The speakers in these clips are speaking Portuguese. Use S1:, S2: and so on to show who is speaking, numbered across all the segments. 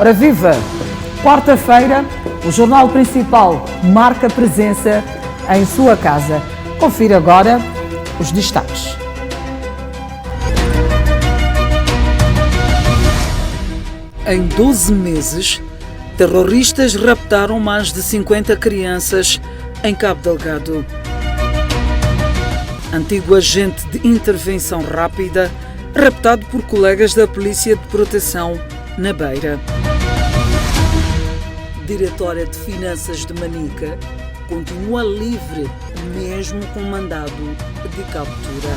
S1: Ora viva! Quarta-feira, o Jornal Principal marca presença em sua casa. Confira agora os destaques. Em 12 meses, terroristas raptaram mais de 50 crianças em Cabo Delgado. Antigo agente de intervenção rápida, raptado por colegas da Polícia de Proteção na Beira. Diretora de Finanças de Manica continua livre, mesmo com mandado de captura.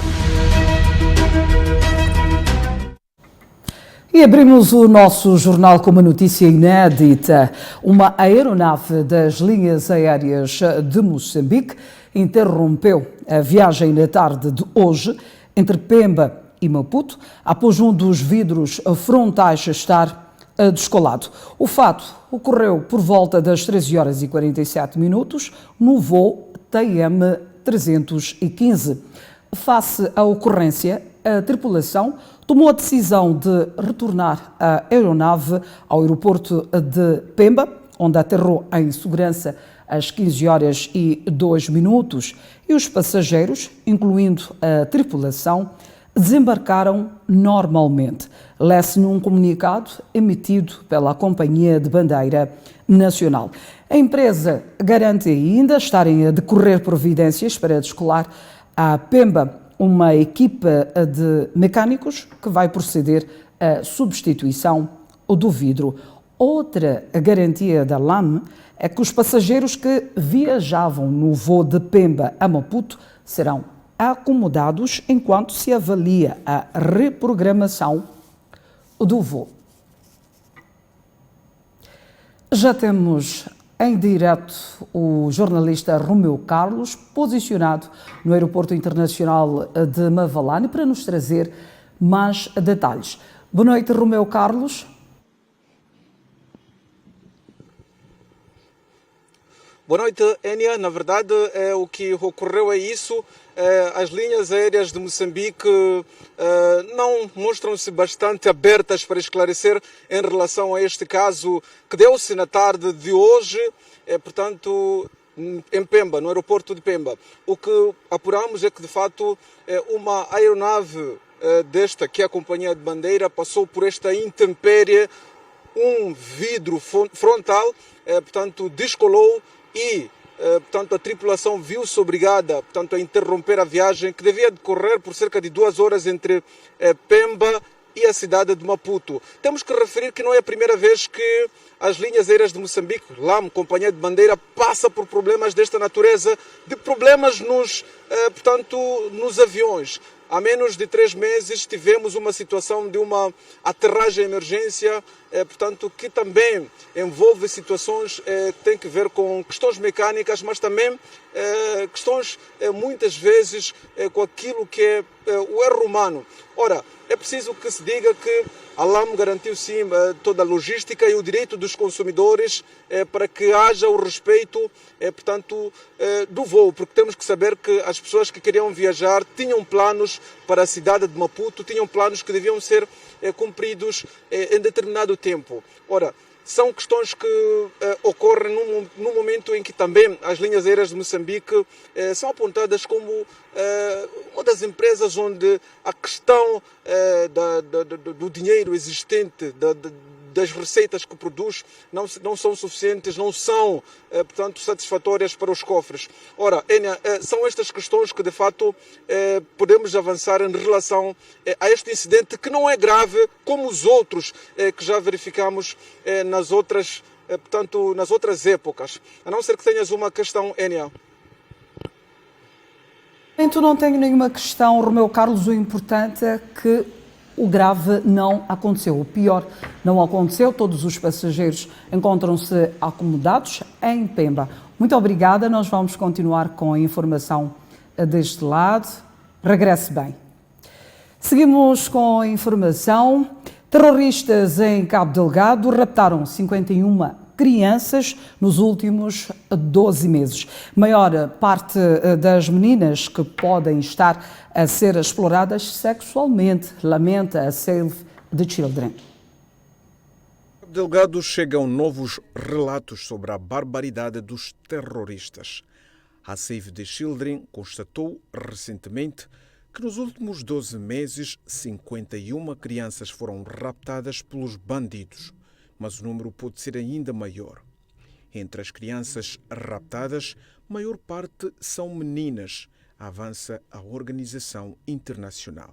S1: E abrimos o nosso jornal com uma notícia inédita. Uma aeronave das linhas aéreas de Moçambique interrompeu a viagem na tarde de hoje entre Pemba e Maputo, após um dos vidros frontais estar descolado. O fato ocorreu por volta das 13 horas e 47 minutos no voo TM-315. Face à ocorrência, a tripulação tomou a decisão de retornar a aeronave ao aeroporto de Pemba, onde aterrou em segurança às 15 horas e 2 minutos, e os passageiros, incluindo a tripulação, desembarcaram normalmente. Lê-se num comunicado emitido pela Companhia de Bandeira Nacional. A empresa garante ainda estarem a decorrer providências para descolar a Pemba uma equipa de mecânicos que vai proceder à substituição do vidro. Outra garantia da LAM é que os passageiros que viajavam no voo de Pemba a Maputo serão acomodados enquanto se avalia a reprogramação do voo. Já temos em direto o jornalista Romeu Carlos, posicionado no Aeroporto Internacional de Mavalane, para nos trazer mais detalhes. Boa noite, Romeu Carlos.
S2: Boa noite, Enia. Na verdade, o que ocorreu é isso. As linhas aéreas de Moçambique não mostram-se bastante abertas para esclarecer em relação a este caso que deu-se na tarde de hoje, portanto, em Pemba, no aeroporto de Pemba. O que apuramos é que, de facto, uma aeronave desta, que é a Companhia de Bandeira, passou por esta intempérie, um vidro frontal, portanto, descolou e portanto, a tripulação viu-se obrigada, portanto, a interromper a viagem que devia decorrer por cerca de 2 horas entre Pemba e a cidade de Maputo. Temos que referir que não é a primeira vez que as linhas aéreas de Moçambique, LAM, Companhia de Bandeira, passa por problemas desta natureza, de problemas portanto, nos aviões. Há menos de 3 meses tivemos uma situação de uma aterragem em emergência, portanto, que também envolve situações que têm que ver com questões mecânicas, mas também questões, muitas vezes, com aquilo que é o erro humano. Ora, é preciso que se diga que a LAM garantiu sim toda a logística e o direito dos consumidores para que haja o respeito, portanto, do voo, porque temos que saber que as pessoas que queriam viajar tinham planos para a cidade de Maputo, tinham planos que deviam ser cumpridos em determinado tempo. Ora, são questões que ocorrem num momento em que também as linhas aéreas de Moçambique são apontadas como uma das empresas onde a questão do dinheiro existente, das receitas que produz, não são suficientes, não são, portanto, satisfatórias para os cofres. Ora, Enia, são estas questões que, de facto, podemos avançar em relação a este incidente, que não é grave, como os outros que já verificamos nas outras épocas. A não ser que tenhas uma questão, Enia.
S1: Tu não tenho nenhuma questão, Romeu Carlos. O importante é que o grave não aconteceu. O pior não aconteceu. Todos os passageiros encontram-se acomodados em Pemba. Muito obrigada. Nós vamos continuar com a informação deste lado. Regresse bem. Seguimos com a informação. Terroristas em Cabo Delgado raptaram 51 crianças nos últimos 12 meses. Maior parte das meninas que podem estar a ser exploradas sexualmente, lamenta a Save the Children.
S3: Delgado chegam novos relatos sobre a barbaridade dos terroristas. A Save the Children constatou recentemente que nos últimos 12 meses 51 crianças foram raptadas pelos bandidos, mas o número pode ser ainda maior. Entre as crianças raptadas, maior parte são meninas, avança a organização internacional.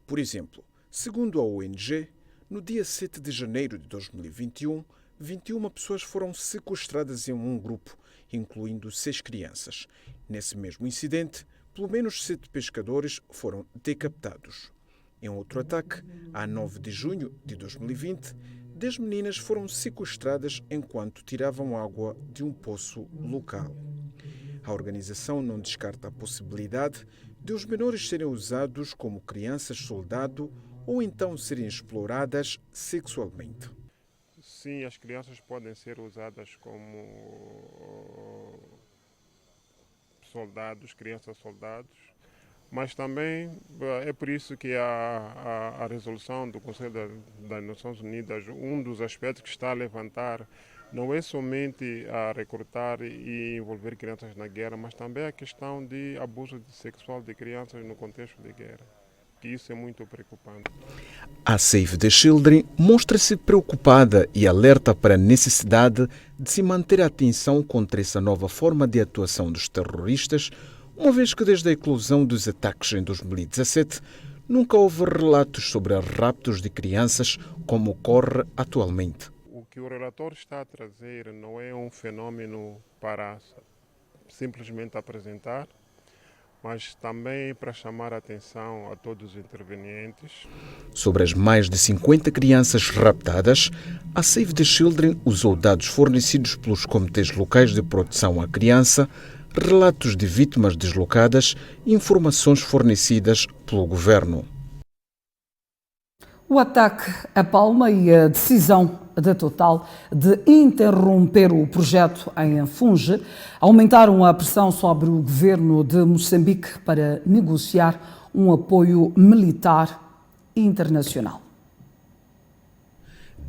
S3: Por exemplo, segundo a ONG, no dia 7 de janeiro de 2021, 21 pessoas foram sequestradas em um grupo, incluindo 6 crianças. Nesse mesmo incidente, pelo menos 7 pescadores foram decapitados. Em outro ataque, a 9 de junho de 2020, 10 meninas foram sequestradas enquanto tiravam água de um poço local. A organização não descarta a possibilidade de os menores serem usados como crianças-soldado ou então serem exploradas sexualmente.
S4: Sim, as crianças podem ser usadas como soldados, crianças-soldados, mas também é por isso que a resolução do Conselho das Nações Unidas, um dos aspectos que está a levantar não é somente a recrutar e envolver crianças na guerra, mas também a questão de abuso sexual de crianças no contexto de guerra. Que isso é muito preocupante.
S3: A Save the Children mostra-se preocupada e alerta para a necessidade de se manter a atenção contra essa nova forma de atuação dos terroristas, uma vez que desde a eclosão dos ataques em 2017 nunca houve relatos sobre raptos de crianças como ocorre atualmente.
S4: O que o relatório está a trazer não é um fenômeno para simplesmente apresentar, mas também para chamar a atenção a todos os intervenientes.
S3: Sobre as mais de 50 crianças raptadas, a Save the Children usou dados fornecidos pelos comitês locais de proteção à criança, relatos de vítimas deslocadas e informações fornecidas pelo governo.
S1: O ataque a Palma e a decisão da Total de interromper o projeto em Funge aumentaram a pressão sobre o governo de Moçambique para negociar um apoio militar internacional.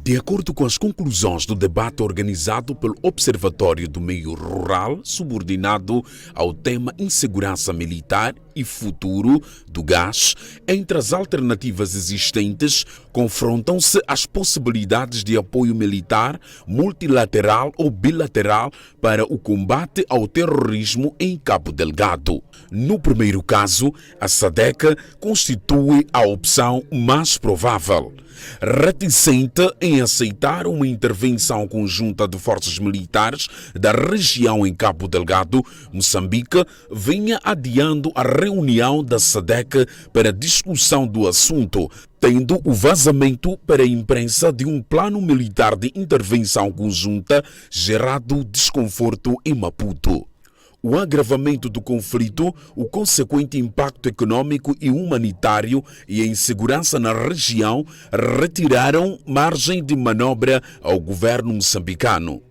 S5: De acordo com as conclusões do debate organizado pelo Observatório do Meio Rural, subordinado ao tema Insegurança Militar e Futuro do Gás, entre as alternativas existentes, confrontam-se as possibilidades de apoio militar, multilateral ou bilateral para o combate ao terrorismo em Cabo Delgado. No primeiro caso, a SADC constitui a opção mais provável. Reticente em aceitar uma intervenção conjunta de forças militares da região em Cabo Delgado, Moçambique vinha adiando a reunião da SADC para discussão do assunto, tendo o vazamento para a imprensa de um plano militar de intervenção conjunta gerado desconforto em Maputo. O agravamento do conflito, o consequente impacto econômico e humanitário e a insegurança na região retiraram margem de manobra ao governo moçambicano.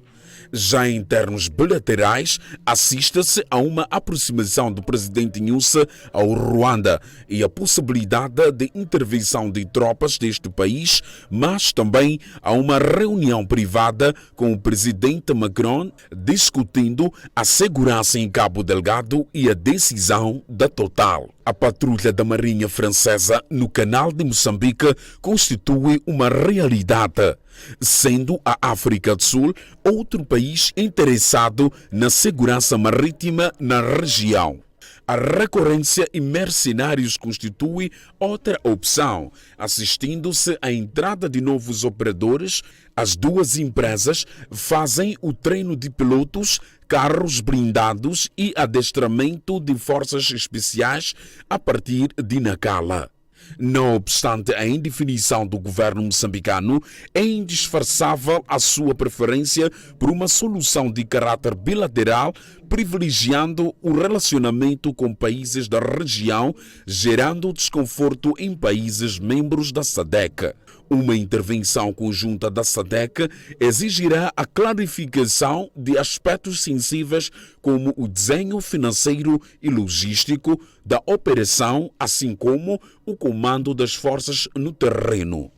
S5: Já em termos bilaterais, assiste-se a uma aproximação do presidente Nyusi ao Ruanda e a possibilidade de intervenção de tropas deste país, mas também a uma reunião privada com o presidente Macron discutindo a segurança em Cabo Delgado e a decisão da Total. A patrulha da Marinha Francesa no Canal de Moçambique constitui uma realidade, sendo a África do Sul outro país interessado na segurança marítima na região. A recorrência em mercenários constitui outra opção, assistindo-se à entrada de novos operadores. As duas empresas fazem o treino de pilotos, carros blindados e adestramento de forças especiais a partir de Nacala. Não obstante a indefinição do governo moçambicano, é indisfarçável a sua preferência por uma solução de caráter bilateral, privilegiando o relacionamento com países da região, gerando desconforto em países membros da SADC. Uma intervenção conjunta da SADC exigirá a clarificação de aspectos sensíveis como o desenho financeiro e logístico da operação, assim como o comando das forças no terreno.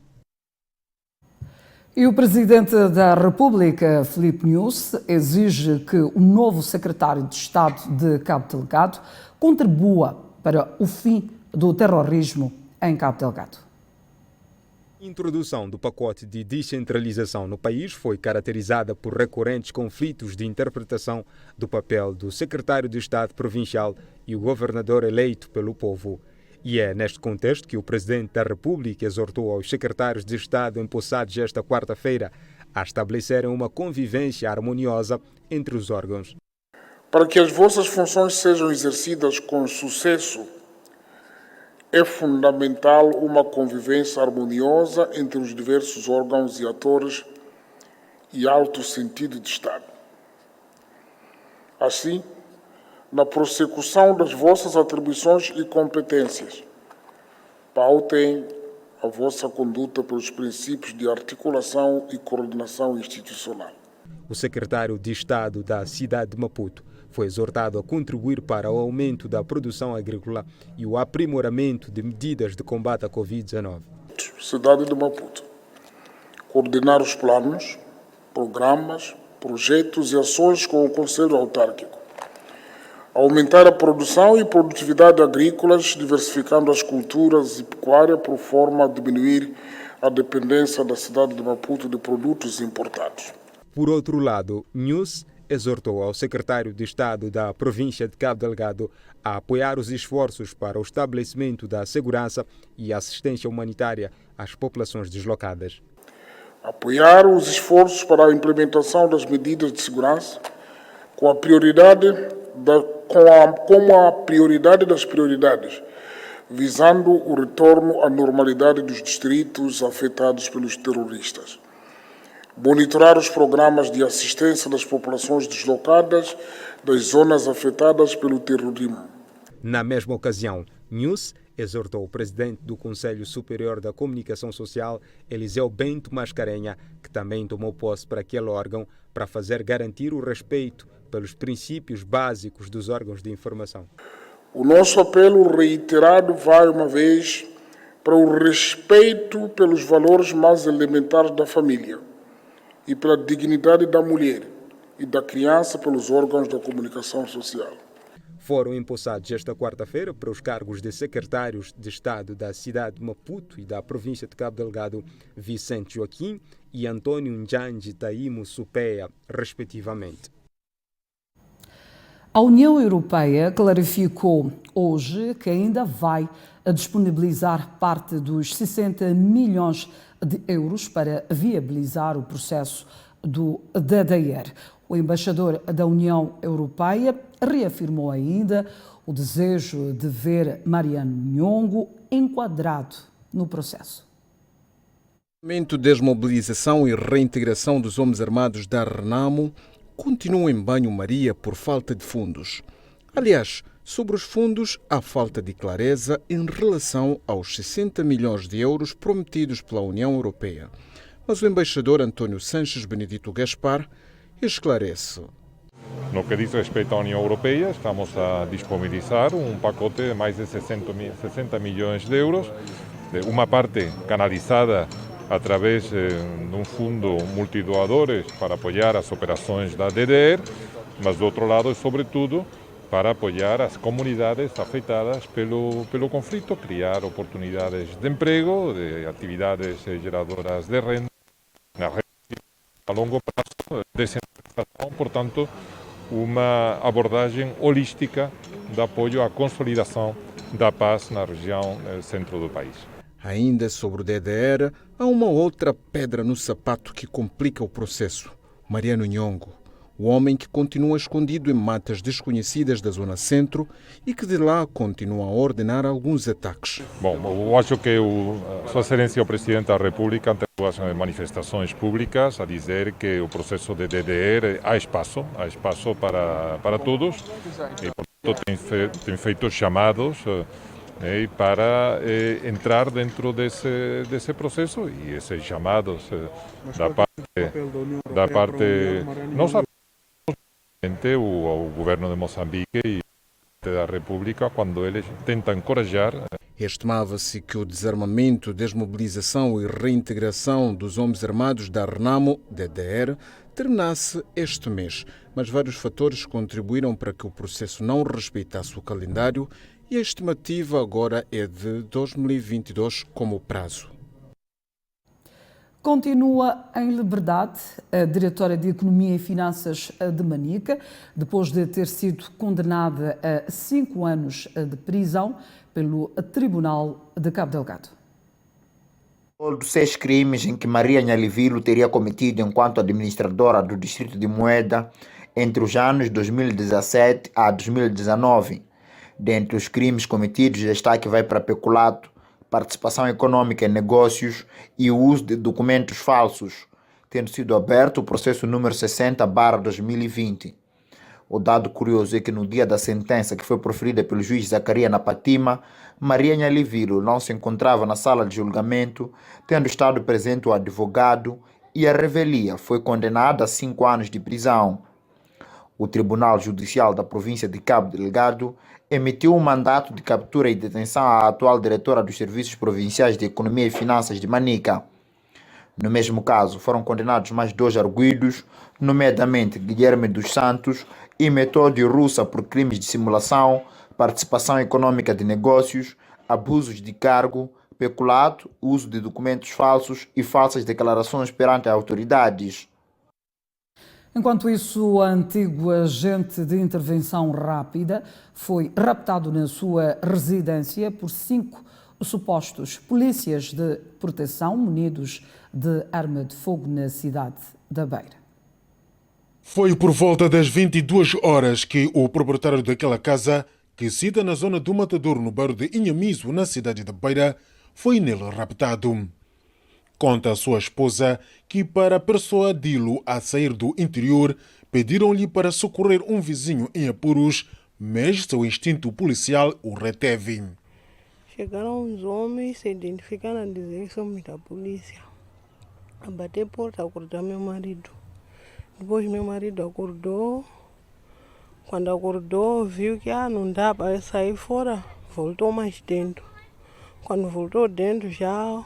S1: E o Presidente da República, Filipe Nunes, exige que o novo Secretário de Estado de Cabo Delgado contribua para o fim do terrorismo em Cabo Delgado.
S6: A introdução do pacote de descentralização no país foi caracterizada por recorrentes conflitos de interpretação do papel do Secretário de Estado Provincial e o governador eleito pelo povo. E é neste contexto que o Presidente da República exortou aos secretários de Estado empossados esta quarta-feira a estabelecerem uma convivência harmoniosa entre os órgãos.
S7: Para que as vossas funções sejam exercidas com sucesso, é fundamental uma convivência harmoniosa entre os diversos órgãos e atores e alto sentido de Estado. Assim, na prossecução das vossas atribuições e competências, pautem a vossa conduta pelos princípios de articulação e coordenação institucional.
S6: O secretário de Estado da cidade de Maputo foi exortado a contribuir para o aumento da produção agrícola e o aprimoramento de medidas de combate à Covid-19.
S7: Cidade de Maputo. Coordenar os planos, programas, projetos e ações com o Conselho Autárquico. Aumentar a produção e produtividade agrícolas, diversificando as culturas e pecuária por forma a diminuir a dependência da cidade de Maputo de produtos importados.
S6: Por outro lado, Nunes exortou ao secretário de Estado da província de Cabo Delgado a apoiar os esforços para o estabelecimento da segurança e assistência humanitária às populações deslocadas.
S7: Apoiar os esforços para a implementação das medidas de segurança com a prioridade das prioridades, visando o retorno à normalidade dos distritos afetados pelos terroristas. Monitorar os programas de assistência das populações deslocadas das zonas afetadas pelo terrorismo.
S6: Na mesma ocasião, Nunes exortou o presidente do Conselho Superior da Comunicação Social, Eliseu Bento Mascarenha, que também tomou posse para aquele órgão, para fazer garantir o respeito pelos princípios básicos dos órgãos de informação.
S7: O nosso apelo reiterado vai uma vez para o respeito pelos valores mais elementares da família e pela dignidade da mulher e da criança pelos órgãos da comunicação social.
S6: Foram empossados esta quarta-feira para os cargos de secretários de Estado da cidade de Maputo e da província de Cabo Delgado, Vicente Joaquim e Antônio Njanji Taimo Supeia, respectivamente.
S1: A União Europeia clarificou hoje que ainda vai disponibilizar parte dos 60 milhões de euros para viabilizar o processo do DDR. O embaixador da União Europeia reafirmou ainda o desejo de ver Mariano Nhongo enquadrado no processo.
S3: O movimento de desmobilização e reintegração dos homens armados da RENAMO continua em banho-maria por falta de fundos. Aliás, sobre os fundos, há falta de clareza em relação aos 60 milhões de euros prometidos pela União Europeia. Mas o embaixador António Sanches Benedito Gaspar esclarece.
S8: No que diz respeito à União Europeia, estamos a disponibilizar um pacote de mais de 60 milhões de euros, uma parte canalizada através de um fundo multidoadores para apoiar as operações da DDR, mas do outro lado, sobretudo, para apoiar as comunidades afetadas pelo conflito, criar oportunidades de emprego, de atividades geradoras de renda, a longo prazo, descentralização, portanto, uma abordagem holística de apoio à consolidação da paz na região centro do país.
S3: Ainda sobre o DDR, há uma outra pedra no sapato que complica o processo. Mariano Nhongo, o homem que continua escondido em matas desconhecidas da zona centro e que de lá continua a ordenar alguns ataques.
S8: Bom, eu acho que Sua Excelência o Presidente da República, ante duas manifestações públicas, a dizer que o processo de DDR há espaço para todos e, portanto, tem feito chamados para entrar dentro desse processo e esses chamados da parte não só o governo de Moçambique e da República, quando eles tentam encorajar.
S3: Estimava-se que o desarmamento, desmobilização e reintegração dos homens armados da Renamo, DDR, terminasse este mês, mas vários fatores contribuíram para que o processo não respeitasse o calendário e a estimativa agora é de 2022 como prazo.
S1: Continua em liberdade a diretora de Economia e Finanças de Manica, depois de ter sido condenada a 5 anos de prisão pelo Tribunal de Cabo Delgado.
S9: Todos 6 crimes em que Maria Nhalivilo teria cometido enquanto administradora do Distrito de Moeda entre os anos 2017 a 2019. Dentre os crimes cometidos, destaque vai para peculato, participação econômica em negócios e o uso de documentos falsos, tendo sido aberto o processo número 60/2020. O dado curioso é que no dia da sentença que foi proferida pelo juiz Zacaria Napatima, Maria Nhalivilo não se encontrava na sala de julgamento, tendo estado presente o advogado, e a revelia foi condenada a 5 anos de prisão. O Tribunal Judicial da província de Cabo Delgado emitiu um mandato de captura e detenção à atual diretora dos Serviços Provinciais de Economia e Finanças de Manica. No mesmo caso, foram condenados mais 2 arguidos, nomeadamente Guilherme dos Santos e Metódio Russa por crimes de simulação, participação econômica de negócios, abusos de cargo, peculato, uso de documentos falsos e falsas declarações perante autoridades.
S1: Enquanto isso, o antigo agente de intervenção rápida foi raptado na sua residência por 5 supostos polícias de proteção munidos de arma de fogo na cidade da Beira.
S10: Foi por volta das 22 horas que o proprietário daquela casa, que reside na zona do Matador, no bairro de Inhamiso, na cidade da Beira, foi nele raptado. Conta a sua esposa que, para persuadi-lo a sair do interior, pediram-lhe para socorrer um vizinho em apuros, mas seu instinto policial o reteve.
S11: Chegaram uns homens, se identificaram a dizer que somos da polícia. A bater porta, acordar meu marido. Depois meu marido acordou. Quando acordou, viu que não dá para sair fora. Voltou mais dentro. Quando voltou dentro, já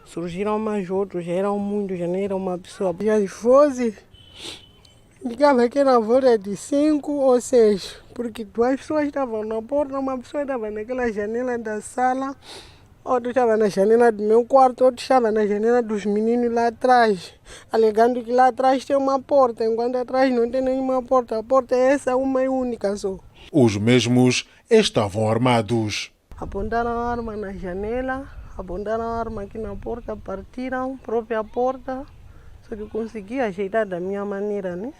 S11: surgiram mais outros, já eram muitos, já não era uma pessoa. Já se fosse, ligava que na volta de 5 ou 6, porque 2 pessoas estavam na porta, uma pessoa estava naquela janela da sala, outro estava na janela do meu quarto, outro estava na janela dos meninos lá atrás, alegando que lá atrás tem uma porta, enquanto atrás não tem nenhuma porta. A porta é essa, uma e única só.
S10: Os mesmos estavam armados.
S11: Apontaram a arma na janela, apontaram a arma aqui na porta, partiram a própria porta, só que consegui ajeitar da minha maneira, né?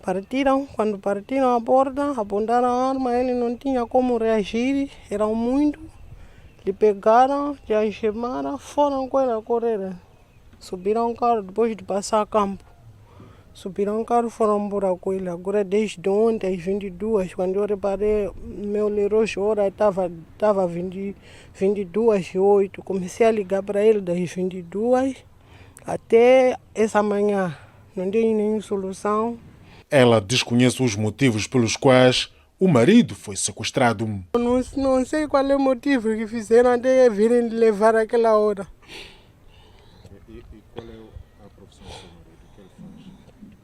S11: Partiram, quando partiram a porta, apontaram a arma, ele não tinha como reagir, eram muitos, lhe pegaram, lhe algemaram, foram com ele a correr. Subiram o carro depois de passar a campo. Subiram o carro, foram embora com ele. Agora desde ontem, às 22, quando eu reparei, meu relógio hora estava 22h08. Comecei a ligar para ele das 22 até essa manhã. Não tenho nenhuma solução.
S10: Ela desconhece os motivos pelos quais o marido foi sequestrado.
S11: Não sei qual é o motivo que fizeram até virem levar aquela hora.
S10: E qual é a profissão do seu marido?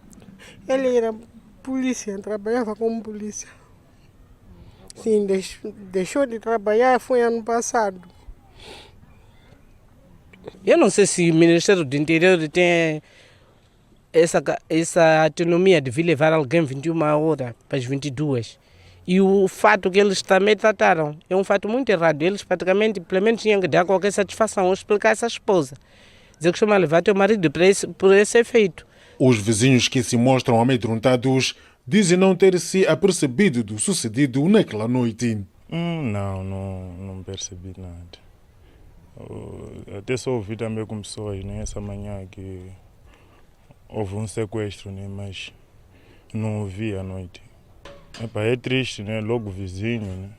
S10: O que ele faz?
S11: Ele era polícia, trabalhava como polícia. Sim, deixou de trabalhar, foi ano passado.
S12: Eu não sei se o Ministério do Interior tem essa autonomia de vir levar alguém 21 horas para as 22. E o fato que eles também trataram é um fato muito errado. Eles praticamente, pelo menos, tinham que dar qualquer satisfação ou explicar a essa esposa. Dizer que chama a levar teu marido por esse efeito.
S10: Os vizinhos que se mostram amedrontados dizem não ter se apercebido do sucedido naquela noite.
S13: Não percebi nada. Até só ouvi também com pessoas, né, essa manhã que houve um sequestro, né, mas não ouvi à noite. É triste, né, logo vizinho, né.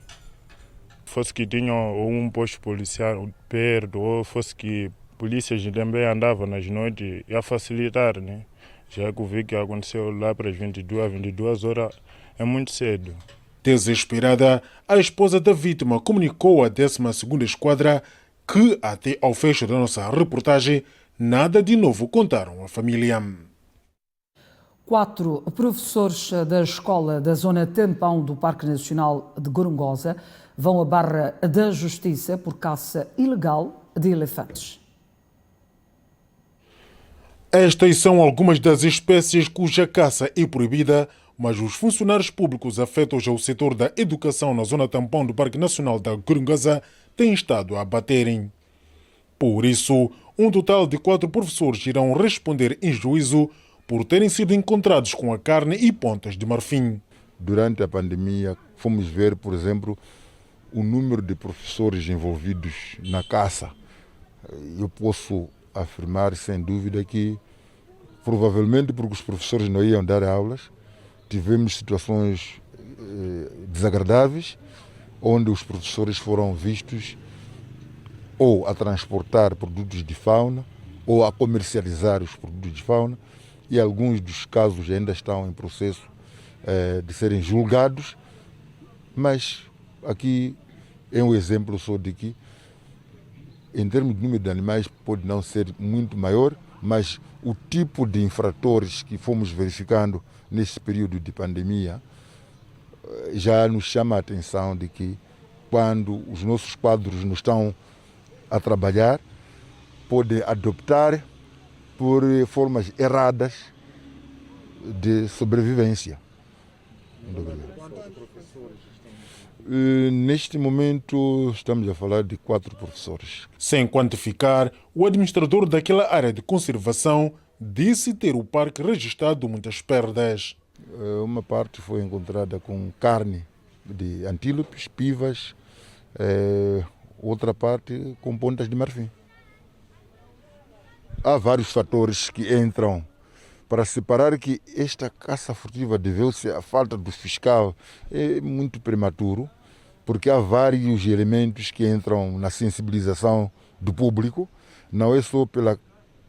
S13: Fosse que tinham um posto policial perto, ou fosse que polícias também andavam nas noites, ia facilitar, né. Já que eu vi que aconteceu lá para as 22 horas, é muito cedo.
S10: Desesperada, a esposa da vítima comunicou à 12ª Esquadra que, até ao fecho da nossa reportagem, nada de novo contaram à família.
S1: 4 professores da escola da zona Tampão do Parque Nacional de Gorongosa vão à barra da Justiça por caça ilegal de elefantes.
S10: Estas são algumas das espécies cuja caça é proibida, mas os funcionários públicos afetos ao setor da educação na zona Tampão do Parque Nacional da Gorongosa têm estado a abaterem. Por isso, um total de 4 professores irão responder em juízo por terem sido encontrados com a carne e pontas de marfim.
S14: Durante a pandemia, fomos ver, por exemplo, o número de professores envolvidos na caça. Eu posso afirmar, sem dúvida, que provavelmente porque os professores não iam dar aulas, tivemos situações desagradáveis, onde os professores foram vistos ou a transportar produtos de fauna ou a comercializar os produtos de fauna, e alguns dos casos ainda estão em processo de serem julgados, mas aqui é um exemplo só de que, em termos de número de animais, pode não ser muito maior, mas o tipo de infratores que fomos verificando nesse período de pandemia já nos chama a atenção de que, quando os nossos quadros não estão a trabalhar, podem adoptar por formas erradas de sobrevivência. Neste momento estamos a falar de 4 professores.
S10: Sem quantificar, o administrador daquela área de conservação disse ter o parque registrado muitas perdas.
S14: Uma parte foi encontrada com carne de antílopes, pivas, outra parte com pontas de marfim. Há vários fatores que entram para separar que esta caça furtiva deveu-se à falta do fiscal. É muito prematuro, porque há vários elementos que entram na sensibilização do público, não é só pela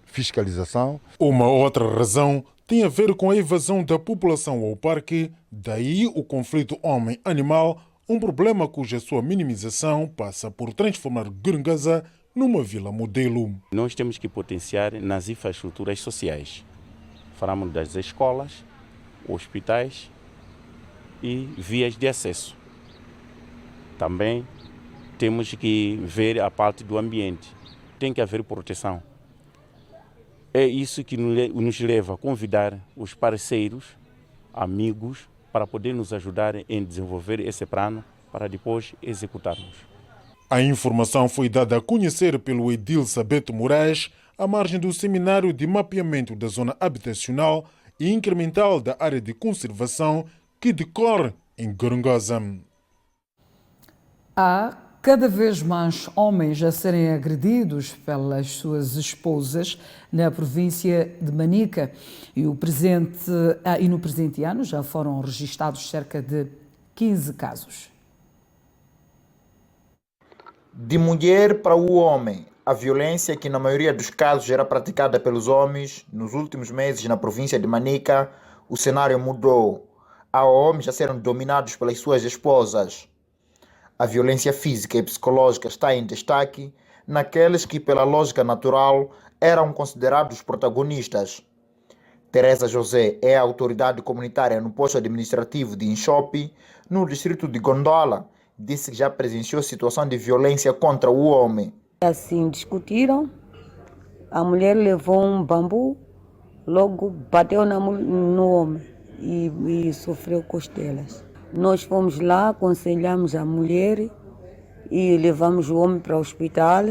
S14: fiscalização.
S10: Uma outra razão tem a ver com a evasão da população ao parque, daí o conflito homem-animal, um problema cuja sua minimização passa por transformar Gorongosa numa vila modelo.
S15: Nós temos que potenciar nas infraestruturas sociais. Falamos das escolas, hospitais e vias de acesso. Também temos que ver a parte do ambiente. Tem que haver proteção. É isso que nos leva a convidar os parceiros, amigos, para poder nos ajudar em desenvolver esse plano para depois executarmos.
S10: A informação foi dada a conhecer pelo edil Sabeto Moraes à margem do seminário de mapeamento da zona habitacional e incremental da área de conservação que decorre em Gorongosa.
S1: Há cada vez mais homens a serem agredidos pelas suas esposas na província de Manica e no presente ano já foram registados cerca de 15 casos.
S9: De mulher para o homem, a violência que na maioria dos casos era praticada pelos homens, nos últimos meses na província de Manica, o cenário mudou. Há homens a serem dominados pelas suas esposas. A violência física e psicológica está em destaque naqueles que, pela lógica natural, eram considerados protagonistas. Teresa José é a autoridade comunitária no posto administrativo de Inchope, no distrito de Gondola. Disse que já presenciou situação de violência contra o homem.
S16: Assim discutiram, a mulher levou um bambu, logo bateu no homem e sofreu costelas. Nós fomos lá, aconselhamos a mulher e levamos o homem para o hospital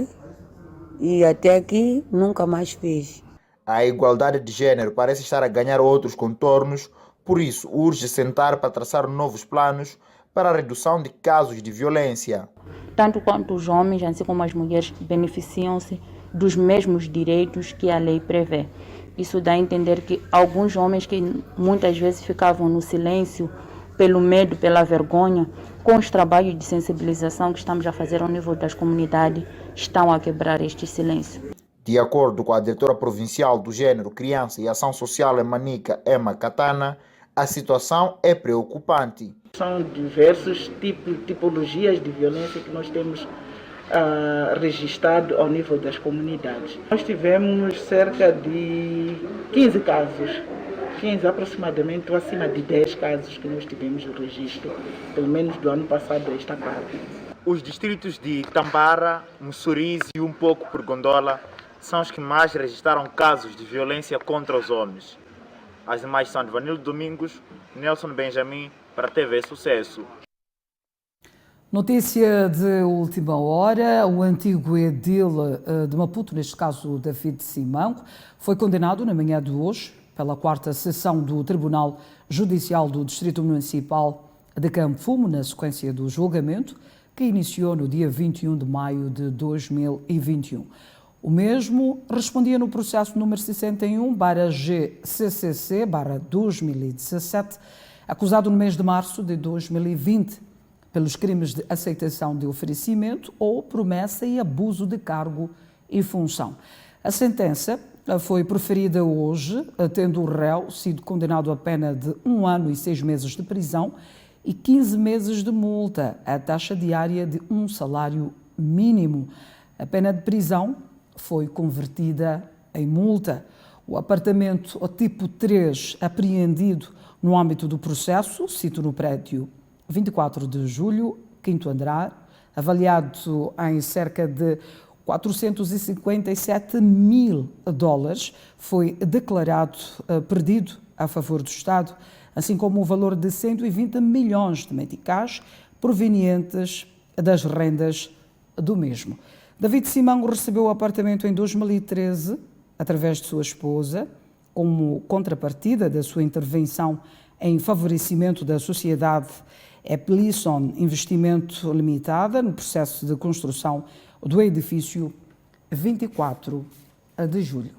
S16: e até aqui nunca mais fez.
S9: A igualdade de género parece estar a ganhar outros contornos, por isso urge sentar para traçar novos planos para a redução de casos de violência.
S17: Tanto quanto os homens, assim como as mulheres, beneficiam-se dos mesmos direitos que a lei prevê. Isso dá a entender que alguns homens que muitas vezes ficavam no silêncio pelo medo, pela vergonha, com os trabalhos de sensibilização que estamos a fazer ao nível das comunidades, estão a quebrar este silêncio.
S9: De acordo com a diretora provincial do Gênero, Criança e Ação Social em Manica, Emma Katana, a situação é preocupante.
S18: são diversos tipologias de violência que nós temos registrado ao nível das comunidades. Nós tivemos cerca de 15 casos, 15 aproximadamente, ou acima de 10 casos que nós tivemos o registro, pelo menos do ano passado a esta parte.
S9: Os distritos de Tambara, Mussurize e um pouco por Gondola são os que mais registraram casos de violência contra os homens. As demais são de Vanildo Domingos, Nelson Benjamin, para a TV Sucesso.
S1: Notícia de última hora, o antigo edil de Maputo, neste caso David Simango, foi condenado na manhã de hoje pela 4ª sessão do Tribunal Judicial do Distrito Municipal de Campo Fumo, na sequência do julgamento, que iniciou no dia 21 de maio de 2021. O mesmo respondia no processo número 61/GCCC/2017, acusado no mês de março de 2020, pelos crimes de aceitação de oferecimento ou promessa e abuso de cargo e função. A sentença foi proferida hoje, tendo o réu sido condenado a pena de 1 ano e 6 meses de prisão e 15 meses de multa, a taxa diária de um salário mínimo. A pena de prisão foi convertida em multa. O apartamento tipo 3 apreendido no âmbito do processo, sito no prédio 24 de julho, 5º andar, avaliado em cerca de $457 mil, foi declarado perdido a favor do Estado, assim como o valor de 120 milhões de meticais provenientes das rendas do mesmo. David Simango recebeu o apartamento em 2013, através de sua esposa, como contrapartida da sua intervenção em favorecimento da sociedade Eplisson Investimento Limitada, no processo de construção do edifício 24 de julho.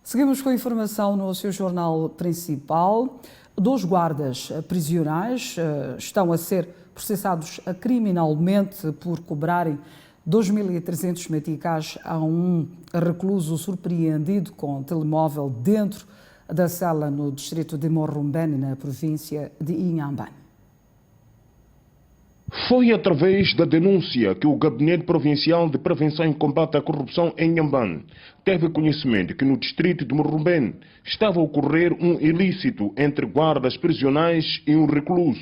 S1: Seguimos com a informação no seu jornal principal. 2 guardas prisionais estão a ser processados criminalmente por cobrarem 2.300 meticais a um recluso surpreendido com telemóvel dentro da cela no distrito de Morrumbene, na província de Inhambane.
S19: Foi através da denúncia que o Gabinete Provincial de Prevenção e Combate à Corrupção em Inhambane teve conhecimento que no distrito de Morrumbene estava a ocorrer um ilícito entre guardas prisionais e um recluso.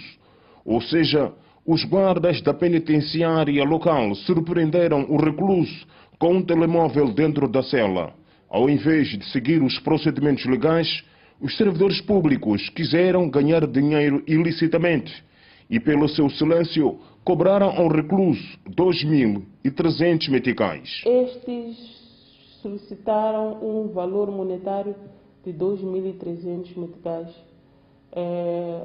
S19: Ou seja, os guardas da penitenciária local surpreenderam o recluso com um telemóvel dentro da cela. Ao invés de seguir os procedimentos legais, os servidores públicos quiseram ganhar dinheiro ilicitamente e, pelo seu silêncio, cobraram ao recluso 2.300 meticais.
S20: Estes solicitaram um valor monetário de 2.300 meticais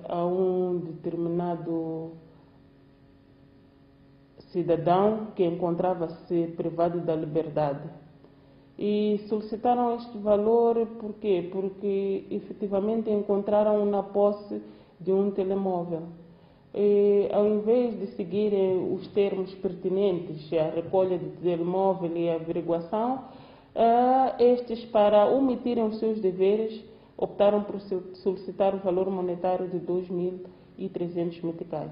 S20: a um determinado cidadão que encontrava-se privado da liberdade. E solicitaram este valor por quê? Porque efetivamente encontraram na posse de um telemóvel. E, ao invés de seguirem os termos pertinentes, a recolha de telemóvel e a averiguação, estes, para omitirem os seus deveres, optaram por solicitar o valor monetário de 2.300 meticais.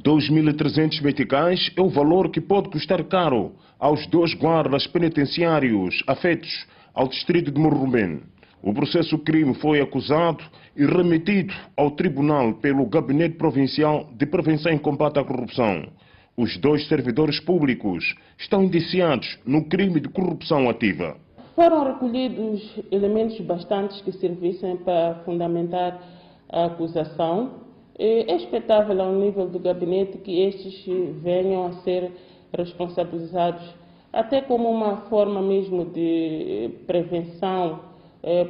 S19: 2.300 meticais é o valor que pode custar caro aos 2 guardas penitenciários afetos ao distrito de Morrumbene. O processo crime foi acusado e remetido ao tribunal pelo Gabinete Provincial de Prevenção e Combate à Corrupção. Os 2 servidores públicos estão indiciados no crime de corrupção ativa.
S20: Foram recolhidos elementos bastantes que servissem para fundamentar a acusação. É expectável ao nível do gabinete que estes venham a ser responsabilizados, até como uma forma mesmo de prevenção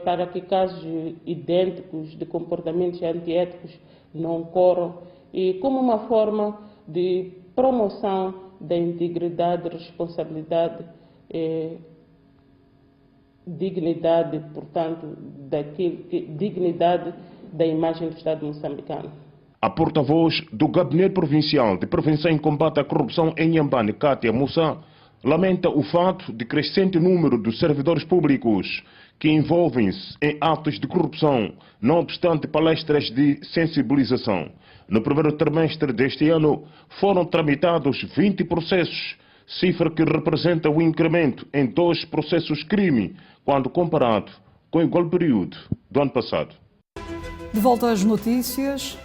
S20: para que casos idênticos de comportamentos antiéticos não ocorram e como uma forma de promoção da integridade, responsabilidade, dignidade, portanto, dignidade da imagem do Estado moçambicano.
S19: A porta-voz do Gabinete Provincial de Prevenção e Combate à Corrupção em Inhambane, Kátia Moussa, lamenta o fato de crescente número de servidores públicos que envolvem-se em atos de corrupção, não obstante palestras de sensibilização. No primeiro trimestre deste ano, foram tramitados 20 processos, cifra que representa um incremento em 2 processos crime, quando comparado com o igual período do ano passado.
S1: De volta às notícias.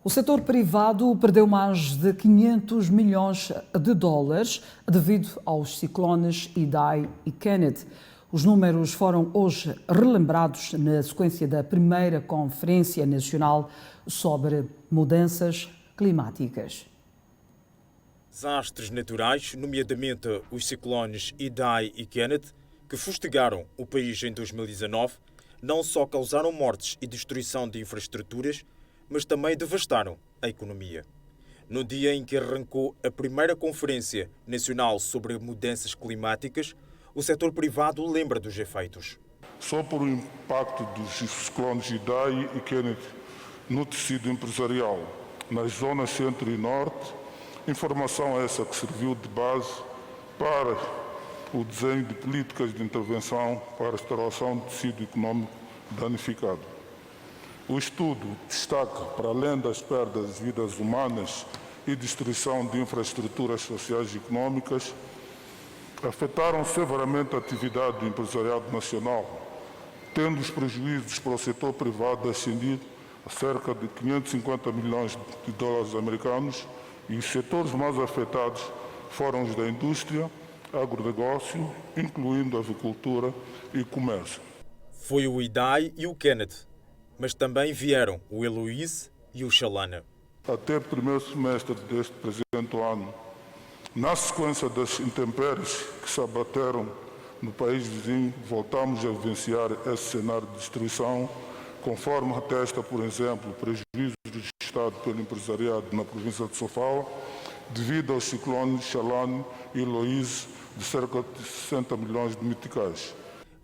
S1: O setor privado perdeu mais de 500 milhões de dólares devido aos ciclones Idai e Kenneth. Os números foram hoje relembrados na sequência da primeira Conferência Nacional sobre Mudanças Climáticas.
S3: Desastres naturais, nomeadamente os ciclones Idai e Kenneth, que fustigaram o país em 2019, não só causaram mortes e destruição de infraestruturas, mas também devastaram a economia. No dia em que arrancou a primeira Conferência Nacional sobre Mudanças Climáticas, o setor privado lembra dos efeitos.
S21: Só por o impacto dos ciclones Idai e Kenneth no tecido empresarial, nas zonas centro e norte, informação essa que serviu de base para o desenho de políticas de intervenção para a restauração do tecido econômico danificado. O estudo destaca, para além das perdas de vidas humanas e destruição de infraestruturas sociais e econômicas, afetaram severamente a atividade do empresariado nacional, tendo os prejuízos para o setor privado ascendido a cerca de 550 milhões de dólares americanos, e os setores mais afetados foram os da indústria, agronegócio, incluindo avicultura e comércio.
S3: Foi o Idai e o Kenneth, mas também vieram o Heloíse e o Xalana.
S21: Até o primeiro semestre deste presente ano, na sequência das intempéries que se abateram no país vizinho, voltamos a vivenciar esse cenário de destruição, conforme atesta, por exemplo, prejuízos registrados pelo empresariado na província de Sofala, devido aos ciclones Xalana e Heloíse, de cerca de 60 milhões de meticais.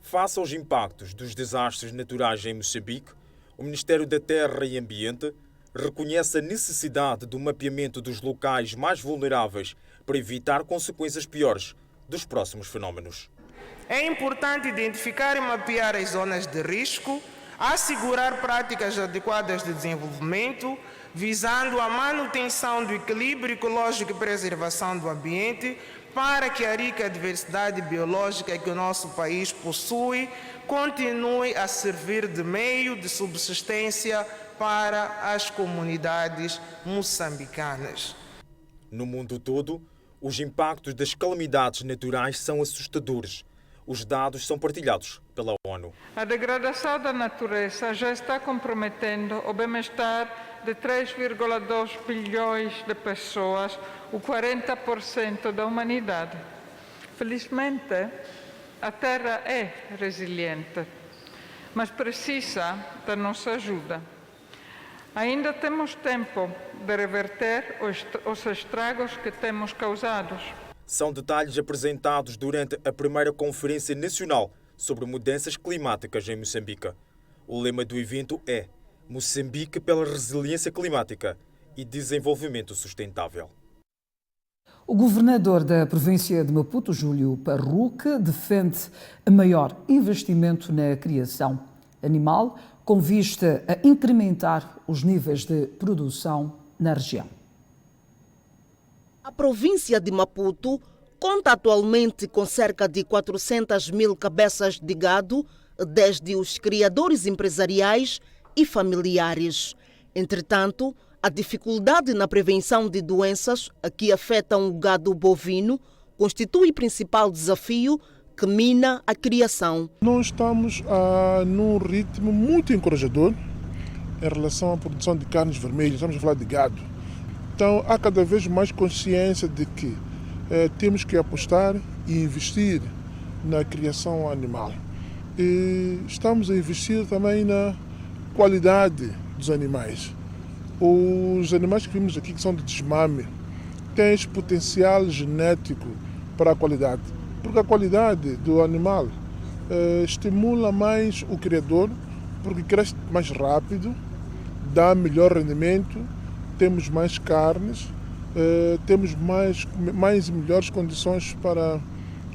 S3: Face aos impactos dos desastres naturais em Moçambique, o Ministério da Terra e Ambiente reconhece a necessidade do mapeamento dos locais mais vulneráveis para evitar consequências piores dos próximos fenómenos.
S22: É importante identificar e mapear as zonas de risco, assegurar práticas adequadas de desenvolvimento, visando a manutenção do equilíbrio ecológico e preservação do ambiente, para que a rica diversidade biológica que o nosso país possui continue a servir de meio de subsistência para as comunidades moçambicanas.
S3: No mundo todo, os impactos das calamidades naturais são assustadores. Os dados são partilhados pela ONU.
S23: A degradação da natureza já está comprometendo o bem-estar de 3,2 bilhões de pessoas, o 40% da humanidade. Felizmente, a Terra é resiliente, mas precisa da nossa ajuda. Ainda temos tempo de reverter os estragos que temos causados.
S3: São detalhes apresentados durante a primeira Conferência Nacional sobre Mudanças Climáticas em Moçambique. O lema do evento é Moçambique pela Resiliência Climática e Desenvolvimento Sustentável.
S1: O governador da província de Maputo, Júlio Parruque, defende maior investimento na criação animal com vista a incrementar os níveis de produção na região.
S24: A província de Maputo conta atualmente com cerca de 400 mil cabeças de gado, desde os criadores empresariais e familiares. Entretanto, a dificuldade na prevenção de doenças que afetam o gado bovino constitui o principal desafio que mina a criação.
S10: Nós estamos num ritmo muito encorajador em relação à produção de carnes vermelhas, estamos a falar de gado. Então, há cada vez mais consciência de que temos que apostar e investir na criação animal. E estamos a investir também na qualidade dos animais. Os animais que vimos aqui, que são de desmame, têm esse potencial genético para a qualidade. Porque a qualidade do animal estimula mais o criador, porque cresce mais rápido, dá melhor rendimento, temos mais carnes, temos mais e melhores condições para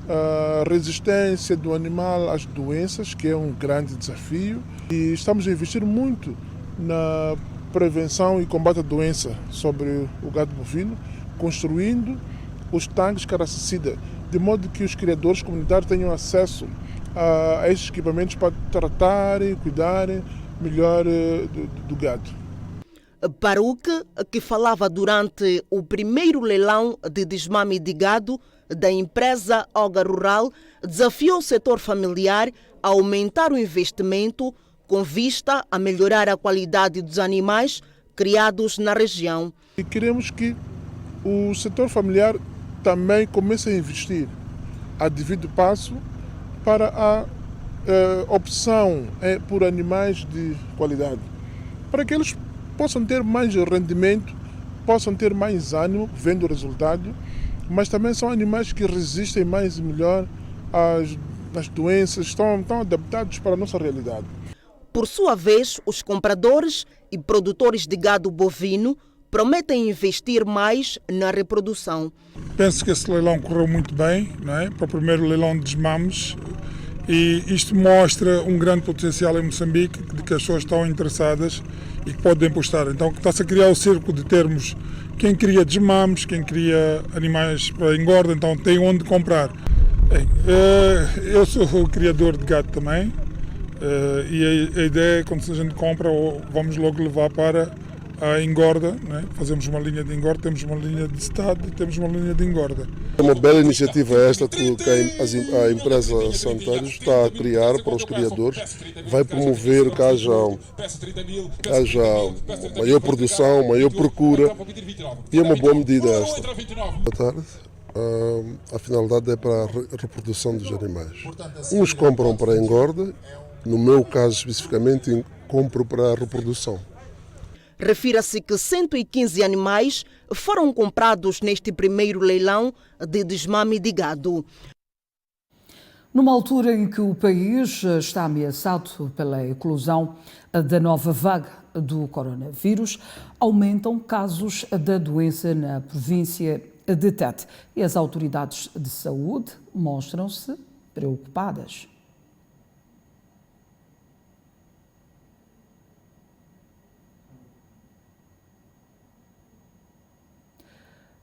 S2: a resistência do animal às doenças, que é um grande desafio, e estamos a investir muito na prevenção e combate à doença sobre o gado bovino, construindo os tanques caracicida, de modo que os criadores comunitários tenham acesso a esses equipamentos para tratarem, cuidarem melhor do gado.
S24: Paruque, que falava durante o primeiro leilão de desmame de gado da empresa Olga Rural, desafiou o setor familiar a aumentar o investimento com vista a melhorar a qualidade dos animais criados na região.
S2: E queremos que o setor familiar também comece a investir a devido passo para a opção por animais de qualidade, para que eles possam ter mais rendimento, possam ter mais ânimo vendo o resultado, mas também são animais que resistem mais e melhor às doenças, estão adaptados para a nossa realidade.
S24: Por sua vez, os compradores e produtores de gado bovino prometem investir mais na reprodução.
S2: Penso que esse leilão correu muito bem, não é? Para o primeiro leilão de desmames, e isto mostra um grande potencial em Moçambique, de que as pessoas estão interessadas e que podem apostar. Então está-se a criar o círculo de termos quem cria desmames, quem cria animais para engorda, então tem onde comprar. Eu sou o criador de gado também, e a ideia é, quando a gente compra, vamos logo levar para a engorda, né? Fazemos uma linha de engorda, temos uma linha de estado e temos uma linha de engorda.
S4: É uma bela iniciativa esta que a empresa Santário está a criar para os criadores. Vai promover que haja maior produção, maior procura, e é uma boa medida esta. Boa tarde. A finalidade é para a reprodução dos animais. Uns compram para a engorda, no meu caso especificamente compro para a reprodução.
S24: Refira-se que 115 animais foram comprados neste primeiro leilão de desmame de gado.
S1: Numa altura em que o país está ameaçado pela eclosão da nova vaga do coronavírus, aumentam casos da doença na província de Tete e as autoridades de saúde mostram-se preocupadas.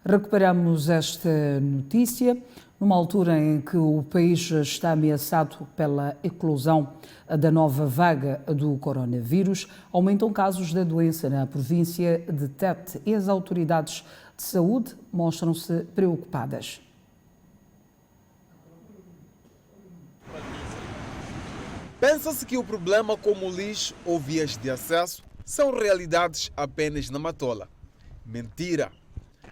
S1: Recuperamos esta notícia numa altura em que o país está ameaçado pela eclosão da nova vaga do coronavírus. Aumentam casos da doença na província de Tete e as autoridades de saúde mostram-se preocupadas.
S5: Pensa-se que o problema como lixo ou vias de acesso são realidades apenas na Matola. Mentira!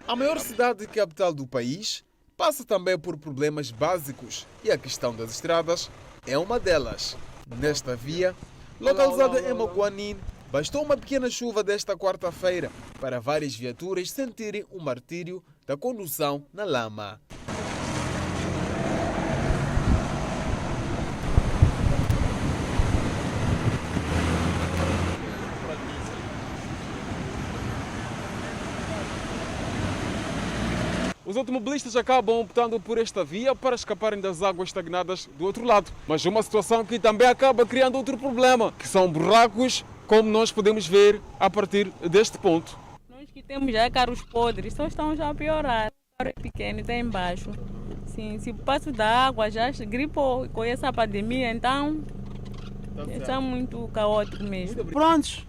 S5: A maior cidade e capital do país passa também por problemas básicos e a questão das estradas é uma delas. Nesta via, localizada em Maguanin, bastou uma pequena chuva desta quarta-feira para várias viaturas sentirem o martírio da condução na lama.
S7: Os automobilistas acabam optando por esta via para escaparem das águas estagnadas do outro lado. Mas uma situação que também acaba criando outro problema, que são buracos, como nós podemos ver a partir deste ponto.
S25: Nós que temos já carros podres, só estão já a piorar. O carro é pequeno, está embaixo. Sim, se o passo da água já gripou com essa pandemia, então está muito caótico mesmo.
S26: Prontos,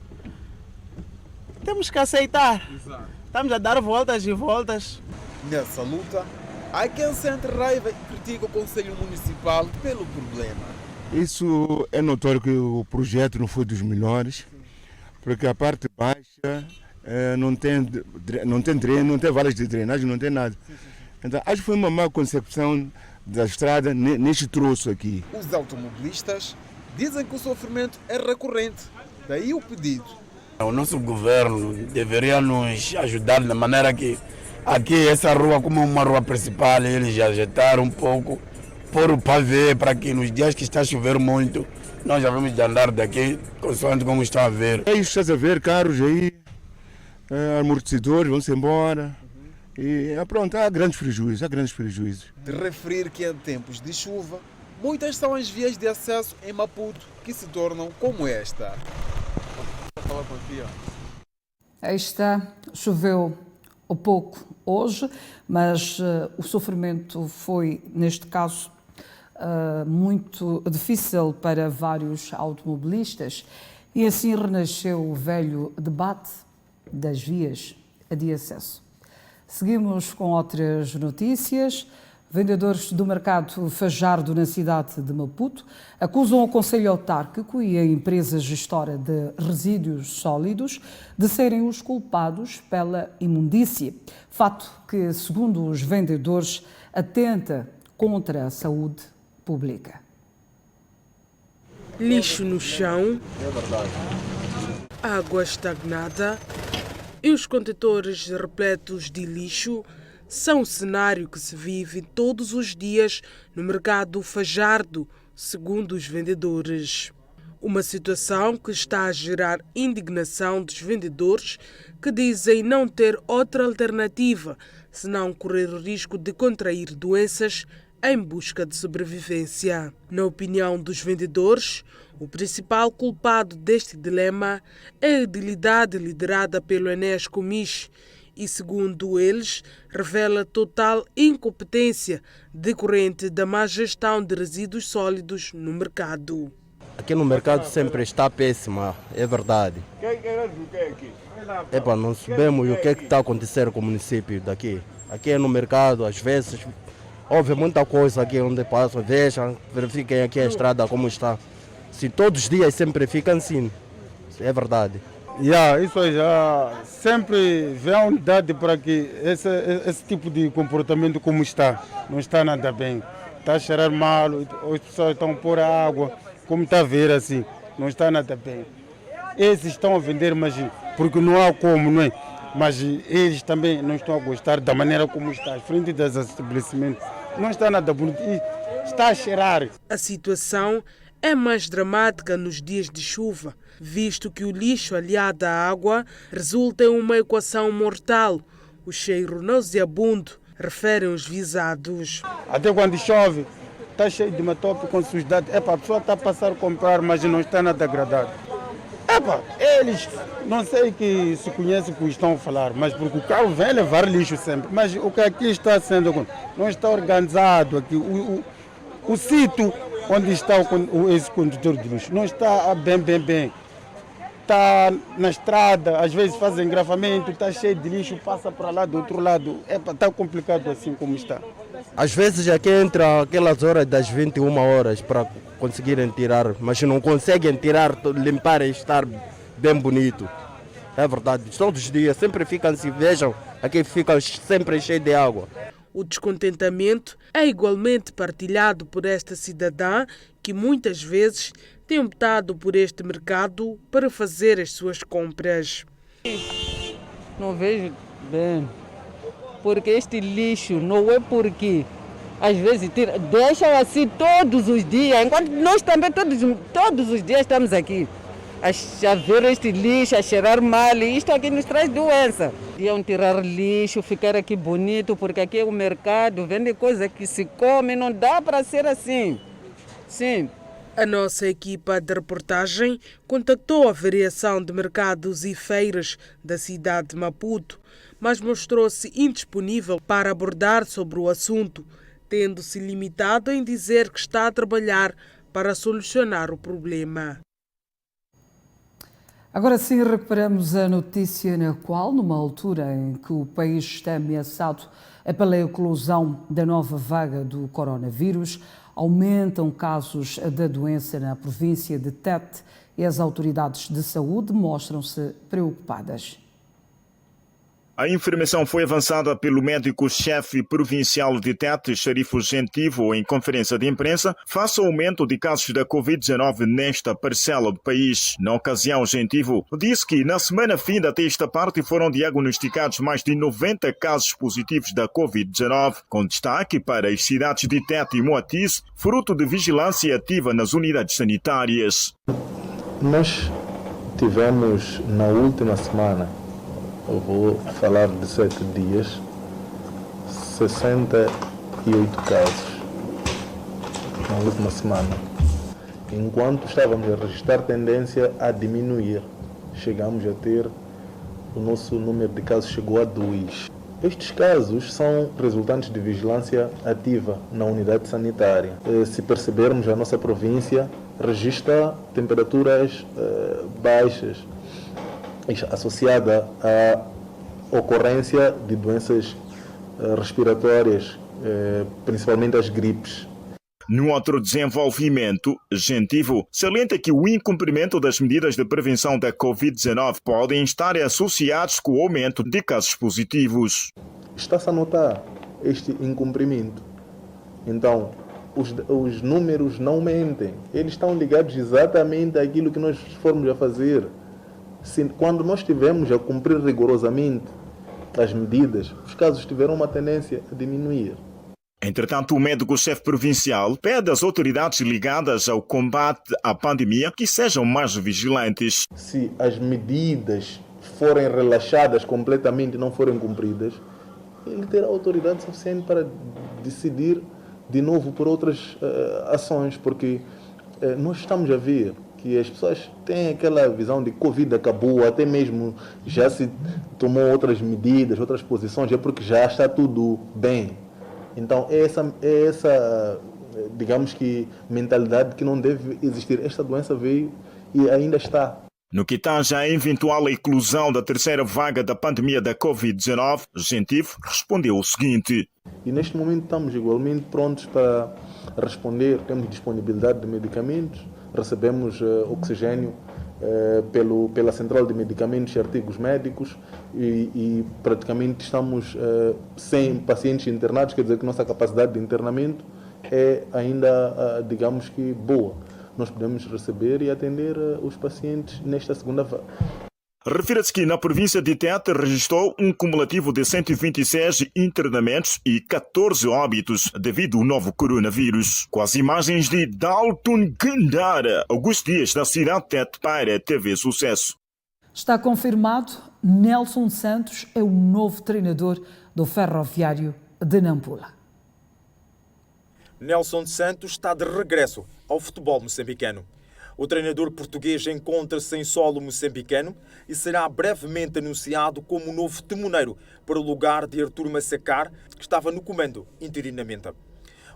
S26: temos que aceitar.
S5: Exato.
S26: Estamos a dar voltas e voltas.
S5: Nessa luta, há quem sente raiva e critica o Conselho Municipal pelo problema.
S27: Isso é notório que o projeto não foi dos melhores, porque a parte baixa não tem dreno, não tem valas de drenagem, não tem nada. Então, acho que foi uma má concepção da estrada neste troço aqui.
S5: Os automobilistas dizem que o sofrimento é recorrente, daí o pedido.
S28: O nosso governo deveria nos ajudar da maneira que aqui essa rua, como uma rua principal, eles já ajeitaram um pouco, pôr o pavê para que nos dias que está a chover muito, nós já vamos andar daqui, consoante como está a ver.
S27: É isso, estás a ver, carros aí, amortecedores, vão-se embora. E pronto, há grandes prejuízos.
S5: De referir que em tempos de chuva, muitas são as vias de acesso em Maputo que se tornam como esta.
S1: Esta choveu um pouco hoje, mas o sofrimento foi, neste caso, muito difícil para vários automobilistas e assim renasceu o velho debate das vias de acesso. Seguimos com outras notícias. Vendedores do mercado Fajardo na cidade de Maputo acusam o Conselho Autárquico e a empresa gestora de resíduos sólidos de serem os culpados pela imundície, fato que, segundo os vendedores, atenta contra a saúde pública.
S6: Lixo no chão, água estagnada e os contentores repletos de lixo são um cenário que se vive todos os dias no mercado Fajardo, segundo os vendedores. Uma situação que está a gerar indignação dos vendedores que dizem não ter outra alternativa senão correr o risco de contrair doenças em busca de sobrevivência. Na opinião dos vendedores, o principal culpado deste dilema é a idilidade liderada pelo Enéas Comis e, segundo eles, revela total incompetência decorrente da má gestão de resíduos sólidos no mercado.
S8: Aqui no mercado sempre está péssima, é verdade. Não sabemos o que está a acontecer com o município daqui. Aqui no mercado, às vezes, houve muita coisa aqui onde passam, vejam, verifiquem aqui a estrada como está. Se todos os dias sempre fica assim, é verdade.
S11: Isso já sempre vê a unidade para que esse tipo de comportamento como está, não está nada bem. Está a cheirar mal, as pessoas estão a pôr água, como está a ver assim, não está nada bem. Esses estão a vender, mas porque não há como, não é? Mas eles também não estão a gostar da maneira como está, à frente dos estabelecimentos. Não está nada bonito e está a cheirar.
S6: A situação é mais dramática nos dias de chuva, visto que o lixo aliado à água resulta em uma equação mortal. O cheiro nauseabundo, referem os visados.
S11: Até quando chove, está cheio de matope com sujidade. A pessoa está a passar a comprar, mas não está nada agradável. Eles, não sei que se conhecem o que estão a falar, mas porque o carro vem levar lixo sempre. Mas o que aqui está sendo, não está organizado aqui. O sítio onde está esse condutor de lixo não está bem. Está na estrada, às vezes faz engarrafamento, está cheio de lixo, passa para lá do outro lado. Está complicado assim como está.
S8: Às vezes aqui entra aquelas horas das 21 horas para conseguirem tirar, mas não conseguem tirar, limpar e estar bem bonito. É verdade, todos os dias sempre ficam assim, vejam, aqui fica sempre cheio de água.
S6: O descontentamento é igualmente partilhado por esta cidadã que muitas vezes tem optado por este mercado para fazer as suas compras.
S12: Não vejo bem, porque este lixo não é porque às vezes deixam assim todos os dias, enquanto nós também todos os dias estamos aqui a ver este lixo, a cheirar mal, e isto aqui nos traz doença. Iam tirar lixo, ficar aqui bonito, porque aqui é o mercado, vende coisa que se come, não dá para ser assim. Sim.
S6: A nossa equipa de reportagem contactou a Variação de Mercados e Feiras da cidade de Maputo, mas mostrou-se indisponível para abordar sobre o assunto, tendo-se limitado em dizer que está a trabalhar para solucionar o problema.
S1: Agora sim, recuperamos a notícia na qual, numa altura em que o país está ameaçado pela eclosão da nova vaga do coronavírus, aumentam casos da doença na província de Tete e as autoridades de saúde mostram-se preocupadas.
S13: A informação foi avançada pelo médico-chefe provincial de Tete, Sharifo Gentivo, em conferência de imprensa, face ao aumento de casos da Covid-19 nesta parcela do país. Na ocasião, Gentivo disse que na semana finda até esta parte foram diagnosticados mais de 90 casos positivos da Covid-19, com destaque para as cidades de Tete e Moatize, fruto de vigilância ativa nas unidades sanitárias.
S14: Nós tivemos na última semana, eu vou falar de 7 dias,
S9: 68 casos na última semana. Enquanto estávamos a registrar tendência a diminuir, chegamos a ter, o nosso número de casos chegou a 2. Estes casos são resultantes de vigilância ativa na unidade sanitária. Se percebermos, a nossa província registra temperaturas baixas, associada à ocorrência de doenças respiratórias, principalmente as gripes.
S13: No outro desenvolvimento, Gentivo salienta que o incumprimento das medidas de prevenção da Covid-19 podem estar associados com o aumento de casos positivos.
S9: Está-se a notar este incumprimento. Então, os números não mentem. Eles estão ligados exatamente àquilo que nós formos a fazer. Quando nós estivermos a cumprir rigorosamente as medidas, os casos tiveram uma tendência a diminuir.
S13: Entretanto, o médico-chefe provincial pede às autoridades ligadas ao combate à pandemia que sejam mais vigilantes.
S9: Se as medidas forem relaxadas completamente e não forem cumpridas, ele terá autoridade suficiente para decidir de novo por outras ações, porque nós estamos a ver que as pessoas têm aquela visão de Covid acabou, até mesmo já se tomou outras medidas, outras posições, é porque já está tudo bem. Então é essa, digamos que, mentalidade que não deve existir. Esta doença veio e ainda está.
S13: No que tange à eventual inclusão da terceira vaga da pandemia da Covid-19, Gentivo respondeu o seguinte.
S9: E neste momento estamos igualmente prontos para responder, temos disponibilidade de medicamentos, recebemos oxigênio pela Central de Medicamentos e Artigos Médicos e praticamente estamos sem pacientes internados, quer dizer que nossa capacidade de internamento é ainda, digamos que, boa. Nós podemos receber e atender os pacientes nesta segunda fase.
S13: Refere-se que na província de Tete registrou um cumulativo de 126 internamentos e 14 óbitos devido ao novo coronavírus. Com as imagens de Dalton Gandara, Augusto Dias, da cidade de Tete, para a TV Sucesso.
S1: Está confirmado, Nelson Santos é o novo treinador do Ferroviário de Nampula.
S14: Nelson Santos está de regresso ao futebol moçambicano. O treinador português encontra-se em solo moçambicano e será brevemente anunciado como o novo timoneiro para o lugar de Artur Massacar, que estava no comando interinamente.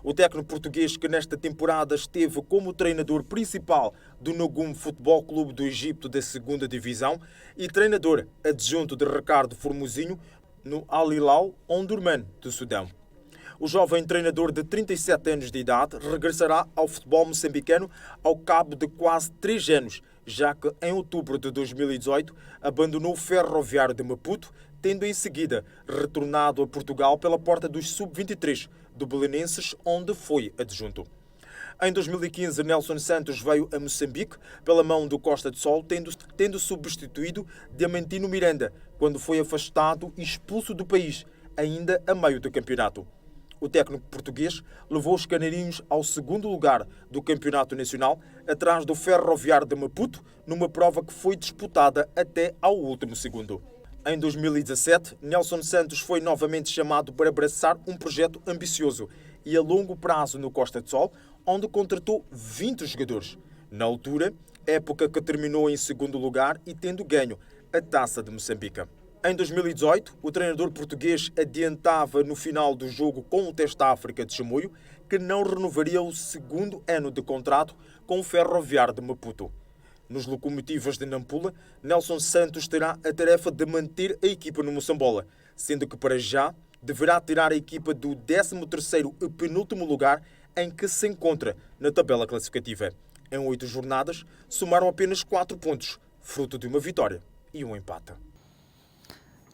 S14: O técnico português, que nesta temporada esteve como treinador principal do Nogum Futebol Clube do Egito da 2ª Divisão e treinador adjunto de Ricardo Formosinho no Al Hilal Omdurman do Sudão. O jovem treinador de 37 anos de idade regressará ao futebol moçambicano ao cabo de quase 3 anos, já que em outubro de 2018 abandonou o Ferroviário de Maputo, tendo em seguida retornado a Portugal pela porta dos Sub-23 do Belenenses, onde foi adjunto. Em 2015, Nelson Santos veio a Moçambique pela mão do Costa de Sol, tendo substituído Diamantino Miranda, quando foi afastado e expulso do país, ainda a meio do campeonato. O técnico português levou os canarinhos ao 2º lugar do campeonato nacional, atrás do Ferroviário de Maputo, numa prova que foi disputada até ao último segundo. Em 2017, Nelson Santos foi novamente chamado para abraçar um projeto ambicioso e a longo prazo no Costa de Sol, onde contratou 20 jogadores. Na altura, época que terminou em 2º lugar e tendo ganho a Taça de Moçambique. Em 2018, o treinador português adiantava no final do jogo com o Teste África de Chimoio que não renovaria o 2º ano de contrato com o Ferroviário de Maputo. Nos Locomotivas de Nampula, Nelson Santos terá a tarefa de manter a equipa no Moçambola, sendo que para já deverá tirar a equipa do 13º e penúltimo lugar em que se encontra na tabela classificativa. Em 8 jornadas, somaram apenas 4 pontos, fruto de uma vitória e um empate.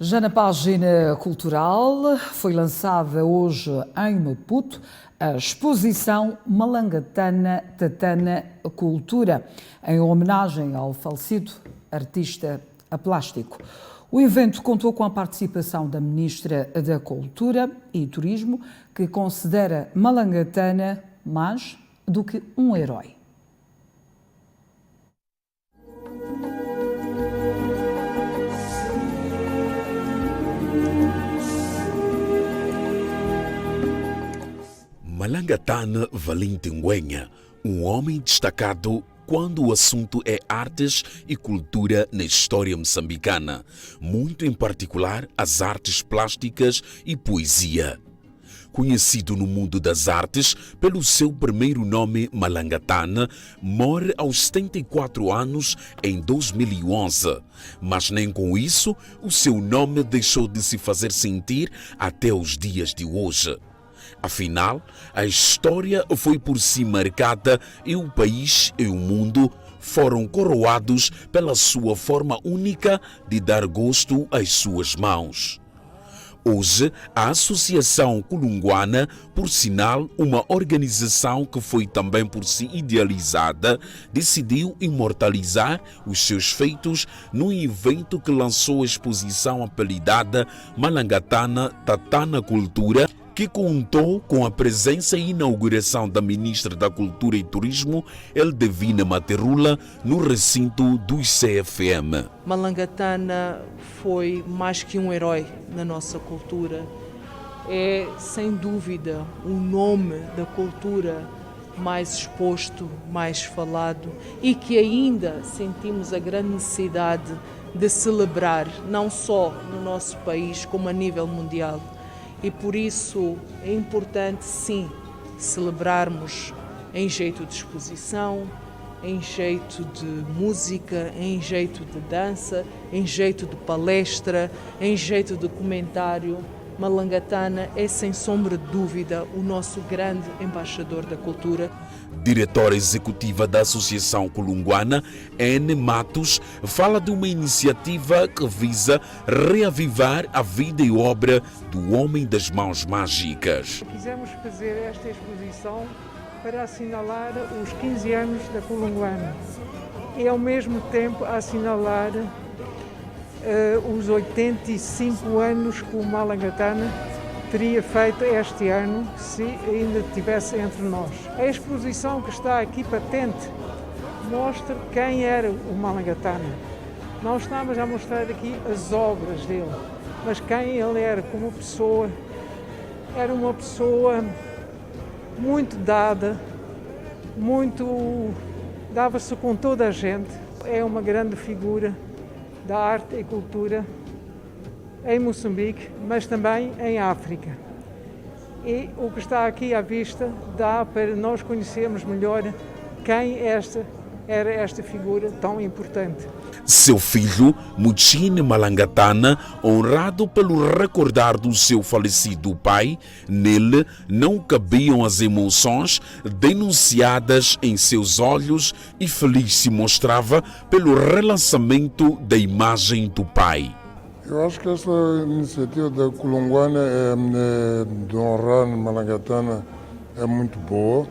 S1: Já na página cultural, foi lançada hoje em Maputo a exposição Malangatana Tatana Cultura, em homenagem ao falecido artista plástico. O evento contou com a participação da Ministra da Cultura e Turismo, que considera Malangatana mais do que um herói.
S15: Malangatana Valente Nguenha, um homem destacado quando o assunto é artes e cultura na história moçambicana, muito em particular as artes plásticas e poesia. Conhecido no mundo das artes pelo seu primeiro nome Malangatana, morre aos 74 anos em 2011. Mas nem com isso o seu nome deixou de se fazer sentir até os dias de hoje. Afinal, a história foi por si marcada e o país e o mundo foram coroados pela sua forma única de dar gosto às suas mãos. Hoje, a Associação Kulungwana, por sinal uma organização que foi também por si idealizada, decidiu imortalizar os seus feitos num evento que lançou a exposição apelidada Malangatana Tatana Cultura, que contou com a presença e inauguração da Ministra da Cultura e Turismo, Eldevina Materula, no recinto do CFM.
S16: Malangatana foi mais que um herói na nossa cultura. É, sem dúvida, o nome da cultura mais exposto, mais falado e que ainda sentimos a grande necessidade de celebrar, não só no nosso país, como a nível mundial. E por isso é importante, sim, celebrarmos em jeito de exposição, em jeito de música, em jeito de dança, em jeito de palestra, em jeito de comentário. Malangatana é, sem sombra de dúvida, o nosso grande embaixador da cultura.
S15: Diretora executiva da Associação Kulungwana, N. Matos, fala de uma iniciativa que visa reavivar a vida e obra do Homem das Mãos Mágicas.
S23: Quisemos fazer esta exposição para assinalar os 15 anos da Kulungwana e, ao mesmo tempo, assinalar os 85 anos que o Malangatana teria feito este ano se ainda estivesse entre nós. A exposição que está aqui patente mostra quem era o Malangatana. Não estamos a mostrar aqui as obras dele, mas quem ele era como pessoa. Era uma pessoa muito dada, dava-se com toda a gente. É uma grande figura da arte e cultura em Moçambique, mas também em África. E o que está aqui à vista dá para nós conhecermos melhor quem era esta figura tão importante.
S15: Seu filho, Muchine Malangatana, honrado pelo recordar do seu falecido pai, nele não cabiam as emoções denunciadas em seus olhos e feliz se mostrava pelo relançamento da imagem do pai.
S2: Eu acho que esta iniciativa da Kulungwana de honrar Malangatana é muito boa.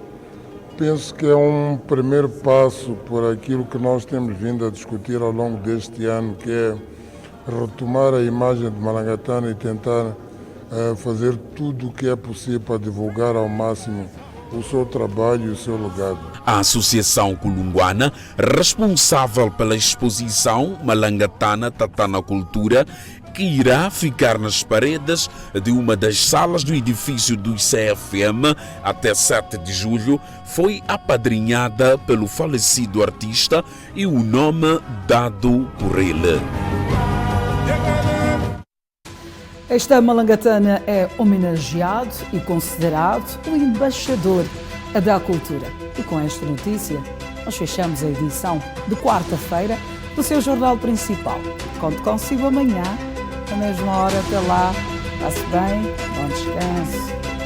S2: Penso que é um primeiro passo por aquilo que nós temos vindo a discutir ao longo deste ano, que é retomar a imagem de Malangatana e tentar fazer tudo o que é possível para divulgar ao máximo o seu trabalho e o seu legado.
S15: A Associação Kulungwana, responsável pela exposição Malangatana Tatana Cultura, que irá ficar nas paredes de uma das salas do edifício do CFM até 7 de julho, foi apadrinhada pelo falecido artista e o nome dado por ele.
S1: Esta Malangatana é homenageado e considerado o embaixador da cultura. E com esta notícia, nós fechamos a edição de quarta-feira do seu jornal principal. Conto consigo amanhã, na mesma hora. Até lá, passe bem, bom descanso.